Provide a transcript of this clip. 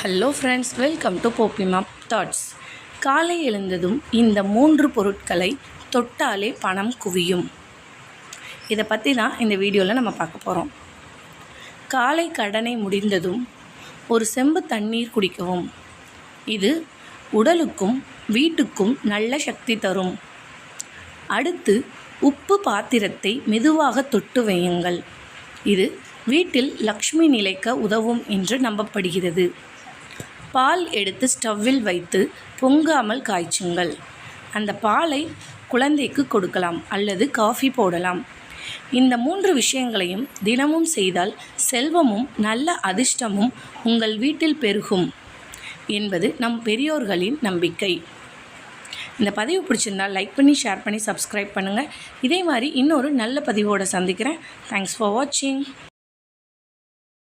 Hello friends, welcome to போப்பிமா thoughts. காலை எழுந்ததும் இந்த 3 பொருட்களை தொட்டாலே பணம் குவியும். இதை பற்றி தான் இந்த வீடியோவில் நம்ம பார்க்க போகிறோம். காலை கடனை முடிந்ததும் ஒரு செம்பு தண்ணீர் குடிக்கவும். இது உடலுக்கும் வீட்டுக்கும் நல்ல சக்தி தரும். அடுத்து உப்பு பாத்திரத்தை மெதுவாக தொட்டு வையுங்கள். இது வீட்டில் லக்ஷ்மி நிலைக்க உதவும் என்று நம்பப்படுகிறது. பால் எடுத்து ஸ்டவ்வில் வைத்து பொங்காமல் காய்ச்சுங்கள். அந்த பாலை குழந்தைக்கு கொடுக்கலாம் அல்லது காஃபி போடலாம். இந்த 3 விஷயங்களையும் தினமும் செய்தால் செல்வமும் நல்ல அதிர்ஷ்டமும் உங்கள் வீட்டில் பெருகும் என்பது நம் பெரியோர்களின் நம்பிக்கை. இந்த பதிவு பிடிச்சிருந்தால் லைக் பண்ணி, ஷேர் பண்ணி, சப்ஸ்கிரைப் பண்ணுங்கள். இதே மாதிரி இன்னொரு நல்ல பதிவோடு சந்திக்கிறேன். தேங்க்ஸ் ஃபார் வாட்சிங்.